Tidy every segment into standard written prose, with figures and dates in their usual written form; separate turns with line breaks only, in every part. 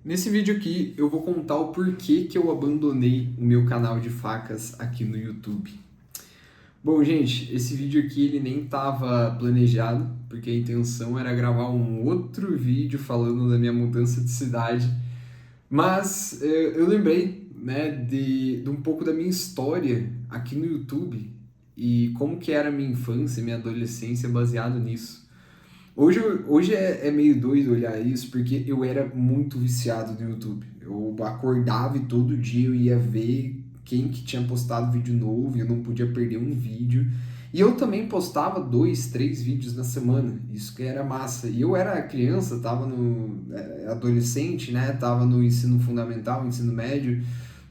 Nesse vídeo aqui eu vou contar o porquê que eu abandonei o meu canal de facas aqui no YouTube. Bom, gente, esse vídeo aqui ele nem estava planejado, porque a intenção era gravar um outro vídeo falando da minha mudança de cidade, mas eu lembrei, né, de um pouco da minha história aqui no YouTube e como que era a minha infância, minha adolescência baseado nisso. Hoje é meio doido olhar isso, porque eu era muito viciado no YouTube. Eu acordava e todo dia eu ia ver quem que tinha postado vídeo novo, e eu não podia perder um vídeo. E eu também postava 2, 3 vídeos na semana, isso que era massa. E eu era criança, tava no adolescente, né? Tava no ensino fundamental, ensino médio.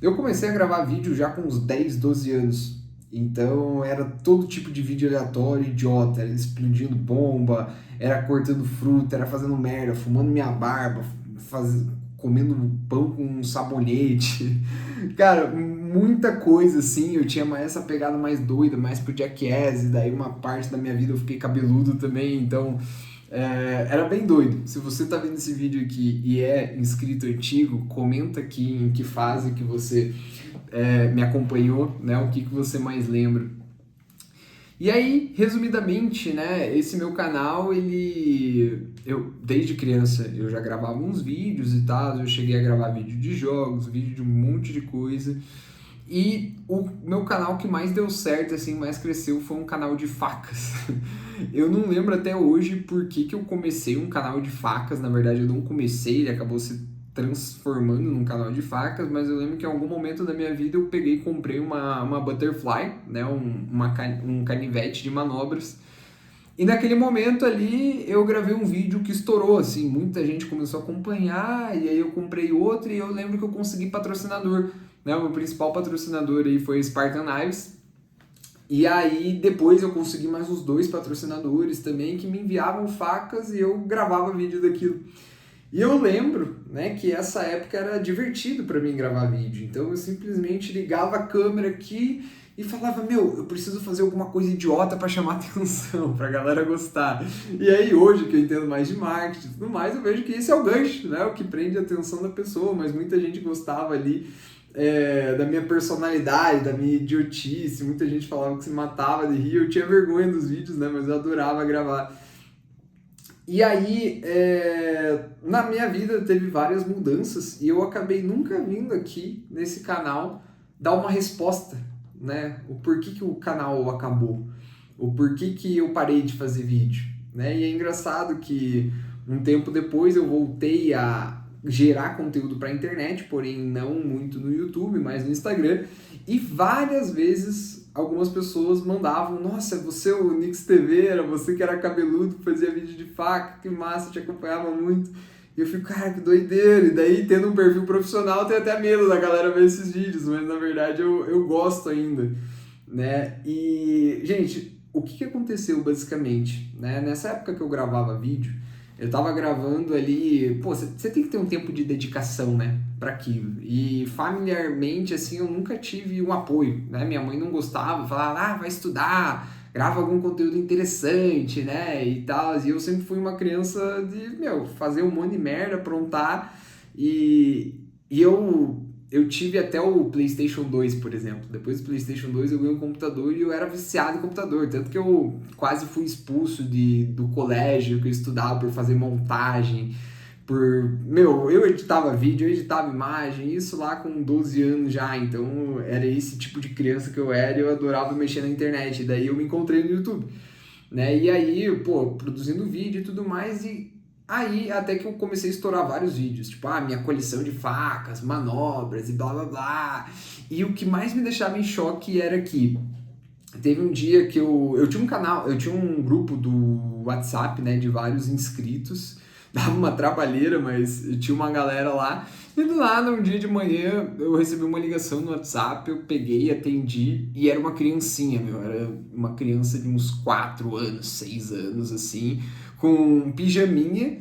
Eu comecei a gravar vídeo já com uns 10, 12 anos. Então era todo tipo de vídeo aleatório, idiota, era explodindo bomba, era cortando fruta, era fazendo merda, fumando minha barba, comendo pão com um sabonete. Cara, muita coisa assim. Eu tinha essa pegada mais doida, mais pro Jackass, e daí uma parte da minha vida eu fiquei cabeludo também, então era bem doido. Se você tá vendo esse vídeo aqui e é inscrito antigo, comenta aqui em que fase que você me acompanhou, né? O que você mais lembra. E aí, resumidamente, né, esse meu canal, desde criança, eu já gravava uns vídeos e tal, eu cheguei a gravar vídeo de jogos, vídeo de um monte de coisa, e o meu canal que mais deu certo, assim, mais cresceu, foi um canal de facas. Eu não lembro até hoje por que eu comecei um canal de facas, na verdade eu não comecei, ele acabou se transformando num canal de facas, mas eu lembro que em algum momento da minha vida eu peguei e comprei uma butterfly, né, um canivete de manobras, e naquele momento ali eu gravei um vídeo que estourou, assim, muita gente começou a acompanhar, e aí eu comprei outro e eu lembro que eu consegui patrocinador, né, o meu principal patrocinador aí foi Spartan Knives, e aí depois eu consegui mais uns 2 patrocinadores também que me enviavam facas e eu gravava vídeo daquilo. E eu lembro, né, que essa época era divertido para mim gravar vídeo. Então eu simplesmente ligava a câmera aqui e falava, meu, eu preciso fazer alguma coisa idiota para chamar atenção, pra galera gostar. E aí hoje que eu entendo mais de marketing e tudo mais, eu vejo que esse é o gancho, né, o que prende a atenção da pessoa, mas muita gente gostava ali da minha personalidade, da minha idiotice, muita gente falava que se matava de rir, eu tinha vergonha dos vídeos, né, mas eu adorava gravar. E aí, na minha vida teve várias mudanças e eu acabei nunca vindo aqui nesse canal dar uma resposta, né? O porquê que o canal acabou, o porquê que eu parei de fazer vídeo, né? E é engraçado que um tempo depois eu voltei a gerar conteúdo para a internet, porém não muito no YouTube, mas no Instagram, e várias vezes algumas pessoas mandavam, nossa, você é o Nix TV, era você que era cabeludo, que fazia vídeo de faca, que massa, te acompanhava muito. E eu fico, cara, que doideira. E daí, tendo um perfil profissional, eu tenho até medo da galera ver esses vídeos, mas na verdade eu gosto ainda, né? E, gente, o que aconteceu basicamente, né? Nessa época que eu gravava vídeo, eu tava gravando ali, pô, você tem que ter um tempo de dedicação, né, para aquilo. E familiarmente, assim, eu nunca tive um apoio, né? Minha mãe não gostava, falava, vai estudar, grava algum conteúdo interessante, né, e tal. E eu sempre fui uma criança de, meu, fazer um monte de merda, aprontar. E eu tive até o PlayStation 2, por exemplo. Depois do PlayStation 2 eu ganhei um computador e eu era viciado em computador. Tanto que eu quase fui expulso do colégio que eu estudava por fazer montagem. Eu editava vídeo, eu editava imagem, isso lá com 12 anos já. Então era esse tipo de criança que eu era e eu adorava mexer na internet. Daí eu me encontrei no YouTube, né? E aí, pô, produzindo vídeo e tudo mais, e aí até que eu comecei a estourar vários vídeos, tipo, minha coleção de facas, manobras e blá blá blá. E o que mais me deixava em choque era que teve um dia que eu tinha um canal, eu tinha um grupo do WhatsApp, né, de vários inscritos, dava uma trabalheira, mas tinha uma galera lá. E do nada, um dia de manhã, eu recebi uma ligação no WhatsApp, eu peguei, atendi, e era uma criancinha, era uma criança de uns 4 anos, 6 anos, assim, com um pijaminha,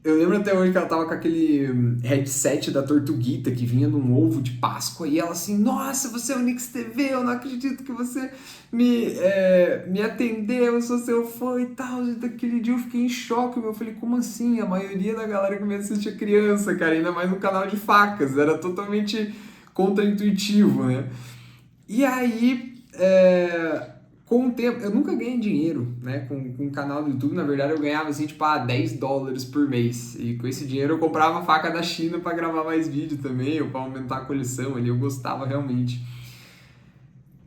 Eu lembro até hoje que ela tava com aquele headset da Tortuguita que vinha num ovo de Páscoa e ela assim, nossa, você é o Nix TV, eu não acredito que você me atendeu, eu sou seu fã e tal. E daquele dia eu fiquei em choque, eu falei, como assim? A maioria da galera que me assiste é criança, cara, ainda mais no canal de facas, era totalmente contraintuitivo, né? E aí, com o tempo, eu nunca ganhei dinheiro, né, com o canal do YouTube. Na verdade, eu ganhava, assim, tipo, $10 por mês. E com esse dinheiro eu comprava faca da China para gravar mais vídeo também, ou para aumentar a coleção ali. Eu gostava realmente.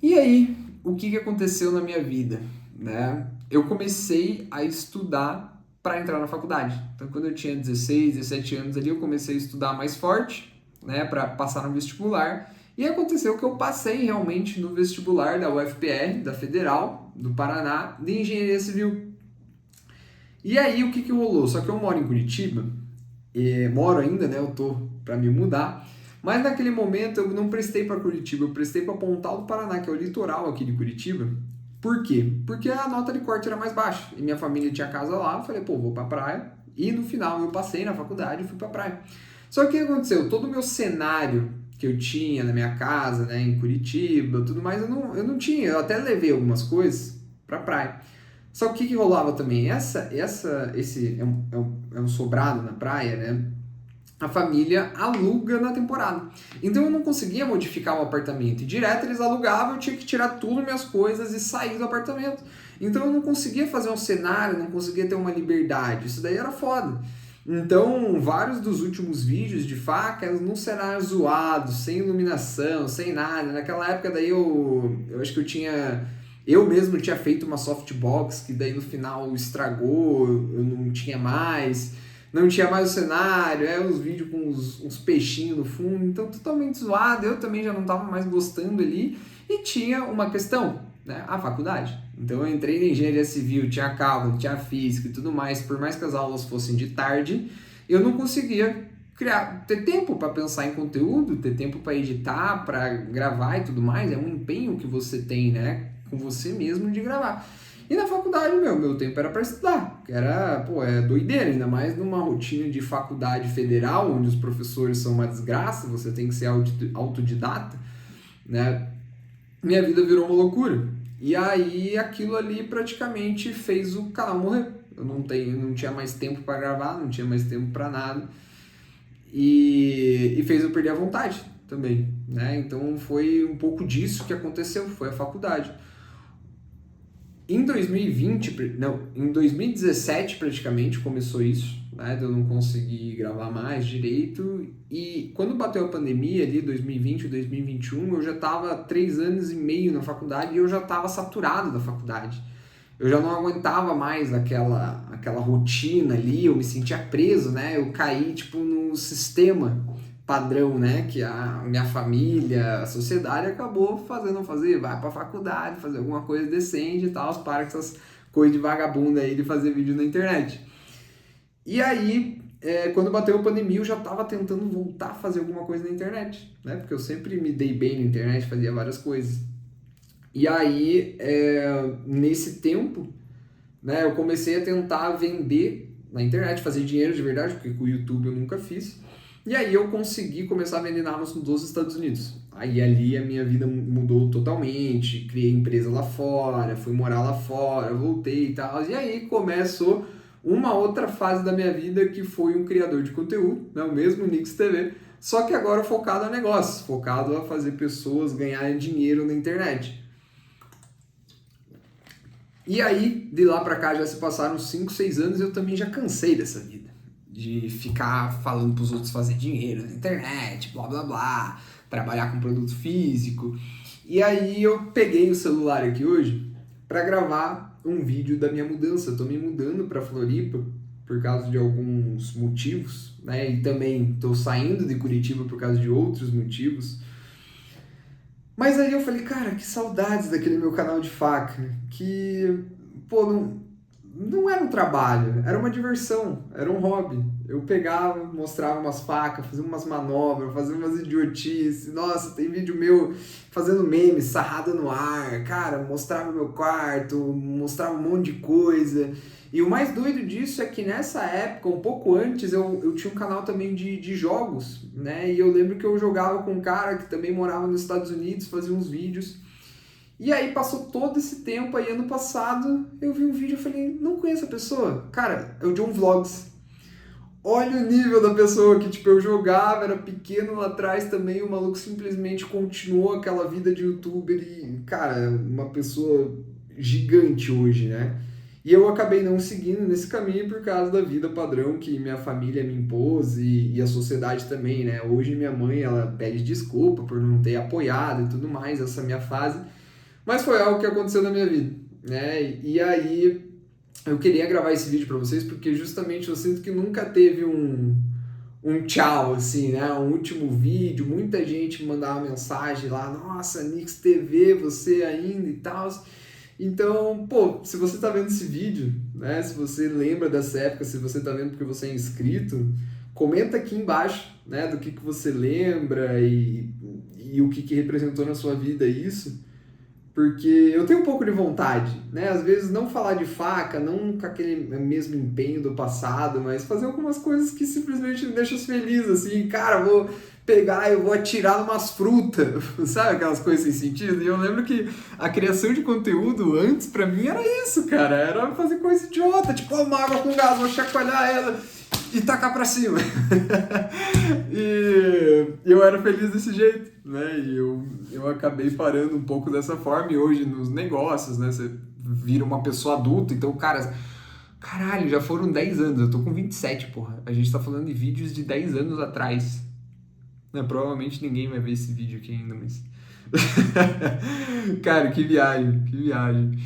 E aí, o que aconteceu na minha vida, né? Eu comecei a estudar para entrar na faculdade. Então, quando eu tinha 16, 17 anos ali, eu comecei a estudar mais forte, né, para passar no vestibular. E aconteceu que eu passei realmente no vestibular da UFPR, da Federal, do Paraná, de Engenharia Civil. E aí, o que rolou? Só que eu moro em Curitiba, moro ainda, né? Eu tô para me mudar. Mas naquele momento eu não prestei para Curitiba, eu prestei para Pontal do Paraná, que é o litoral aqui de Curitiba. Por quê? Porque a nota de corte era mais baixa e minha família tinha casa lá. Eu falei, pô, vou pra praia. E no final eu passei na faculdade e fui pra praia. Só que o que aconteceu? Todo o meu cenário que eu tinha na minha casa, né, em Curitiba, tudo mais, eu não tinha. Eu até levei algumas coisas pra praia. Só que o que rolava também? Esse é um sobrado na praia, né? A família aluga na temporada. Então eu não conseguia modificar o apartamento. E direto eles alugavam, eu tinha que tirar tudo minhas coisas e sair do apartamento. Então eu não conseguia fazer um cenário, não conseguia ter uma liberdade. Isso daí era foda. Então, vários dos últimos vídeos de facas num cenário zoado, sem iluminação, sem nada. Naquela época daí eu acho que eu mesmo tinha feito uma softbox que daí no final estragou, eu não tinha mais. Não tinha mais o cenário, os vídeos com uns peixinhos no fundo, então totalmente zoado. Eu também já não estava mais gostando ali. E tinha uma questão, né? A faculdade. Então eu entrei em engenharia civil, tinha cálculo, tinha física e tudo mais. Por mais que as aulas fossem de tarde, eu não conseguia ter tempo para pensar em conteúdo, ter tempo para editar, para gravar e tudo mais. É um empenho que você tem, né? Com você mesmo de gravar. E na faculdade, meu tempo era para estudar, que era, doideira, ainda mais numa rotina de faculdade federal, onde os professores são uma desgraça, você tem que ser autodidata, né? Minha vida virou uma loucura. E aí aquilo ali praticamente fez o canal morrer. Eu não tinha mais tempo para gravar, não tinha mais tempo para nada. E fez eu perder a vontade também, né? Então foi um pouco disso que aconteceu, foi a faculdade. Em 2017 praticamente começou isso, né, de eu não conseguir gravar mais direito, e quando bateu a pandemia ali, 2020 ou 2021, eu já estava 3 anos e meio na faculdade e eu já estava saturado da faculdade. Eu já não aguentava mais aquela rotina ali, eu me sentia preso, né, eu caí tipo no sistema padrão, né, que a minha família, a sociedade acabou fazendo vai pra faculdade, fazer alguma coisa decente e tal, para com essas coisas de vagabunda aí de fazer vídeo na internet. E aí, quando bateu a pandemia, eu já tava tentando voltar a fazer alguma coisa na internet, né, porque eu sempre me dei bem na internet, fazia várias coisas. E aí, nesse tempo, né, eu comecei a tentar vender na internet, fazer dinheiro de verdade, porque com o YouTube eu nunca fiz. E aí eu consegui começar a vender na Amazon dos Estados Unidos. Aí ali a minha vida mudou totalmente, criei empresa lá fora, fui morar lá fora, voltei e tal. E aí começou uma outra fase da minha vida que foi um criador de conteúdo, né, o mesmo Nix TV, só que agora focado a negócios, focado a fazer pessoas ganharem dinheiro na internet. E aí, de lá pra cá já se passaram 5, 6 anos e eu também já cansei dessa vida. De ficar falando pros outros fazer dinheiro na internet, blá blá blá, trabalhar com produto físico. E aí eu peguei o celular aqui hoje para gravar um vídeo da minha mudança. Eu tô me mudando para Floripa por causa de alguns motivos, né? E também tô saindo de Curitiba por causa de outros motivos. Mas aí eu falei, cara, que saudades daquele meu canal de faca, que, pô, não era um trabalho, era uma diversão, era um hobby. Eu pegava, mostrava umas facas, fazia umas manobras, fazia umas idiotices. Nossa, tem vídeo meu fazendo meme, sarrada no ar. Cara, mostrava meu quarto, mostrava um monte de coisa. E o mais doido disso é que nessa época, um pouco antes, eu tinha um canal também de jogos, né? E eu lembro que eu jogava com um cara que também morava nos Estados Unidos, fazia uns vídeos. E aí passou todo esse tempo, aí ano passado eu vi um vídeo e falei, não conheço a pessoa. Cara, é o John Vlogs. Olha o nível da pessoa que, tipo, eu jogava, era pequeno lá atrás também, o maluco simplesmente continuou aquela vida de youtuber e, cara, uma pessoa gigante hoje, né? E eu acabei não seguindo nesse caminho por causa da vida padrão que minha família me impôs e a sociedade também, né? Hoje minha mãe, ela pede desculpa por não ter apoiado e tudo mais, essa minha fase, mas foi algo que aconteceu na minha vida, né? E aí eu queria gravar esse vídeo para vocês porque justamente eu sinto que nunca teve um tchau, assim, né? Um último vídeo, muita gente me mandava mensagem lá, nossa, Nix TV, você ainda e tal. Então, pô, se você tá vendo esse vídeo, né? Se você lembra dessa época, se você tá vendo porque você é inscrito, comenta aqui embaixo, né? Do que você lembra e o que representou na sua vida isso. Porque eu tenho um pouco de vontade, né? Às vezes não falar de faca, não com aquele mesmo empenho do passado, mas fazer algumas coisas que simplesmente me deixam feliz, assim, cara, vou pegar, eu vou atirar numas frutas, sabe aquelas coisas sem sentido? E eu lembro que a criação de conteúdo antes pra mim era isso, cara, era fazer coisa idiota, tipo, uma água com gás, vou chacoalhar ela e tacar pra cima. E eu era feliz desse jeito, né? E eu acabei parando um pouco dessa forma. E hoje nos negócios, né? Você vira uma pessoa adulta, então, cara, caralho, já foram 10 anos. Eu tô com 27, porra. A gente tá falando de vídeos de 10 anos atrás. Né? Provavelmente ninguém vai ver esse vídeo aqui ainda, mas. Cara, que viagem, que viagem.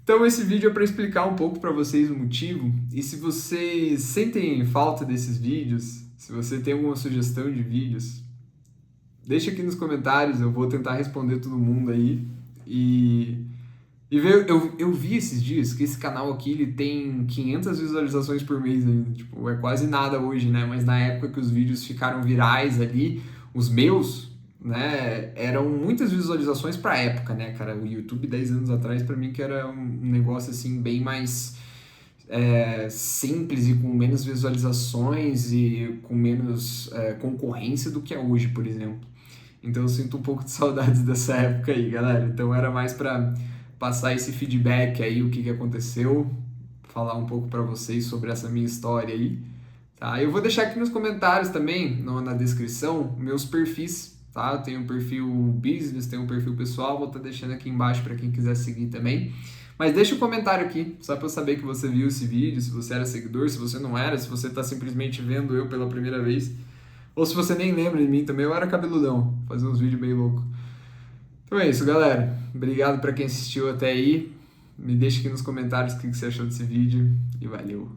Então esse vídeo é para explicar um pouco para vocês o motivo, e se vocês sentem falta desses vídeos, se você tem alguma sugestão de vídeos, deixa aqui nos comentários, eu vou tentar responder todo mundo aí. Eu vi esses dias que esse canal aqui ele tem 500 visualizações por mês ainda, tipo, é quase nada hoje, né? Mas na época que os vídeos ficaram virais ali, os meus, né, eram muitas visualizações pra época, né, cara? O YouTube 10 anos atrás, pra mim, que era um negócio, assim, bem mais simples e com menos visualizações e com menos concorrência do que é hoje, por exemplo. Então eu sinto um pouco de saudades dessa época aí, galera. Então era mais pra passar esse feedback aí, o que aconteceu, falar um pouco pra vocês sobre essa minha história aí, tá? Eu vou deixar aqui nos comentários também, na descrição, meus perfis, tá? Eu tenho um perfil business, tenho um perfil pessoal, vou estar deixando aqui embaixo para quem quiser seguir também. Mas deixa um comentário aqui, só para eu saber que você viu esse vídeo, se você era seguidor, se você não era, se você está simplesmente vendo eu pela primeira vez, ou se você nem lembra de mim também, eu era cabeludão, fazia uns vídeos bem loucos. Então é isso, galera. Obrigado para quem assistiu até aí. Me deixa aqui nos comentários o que você achou desse vídeo e valeu!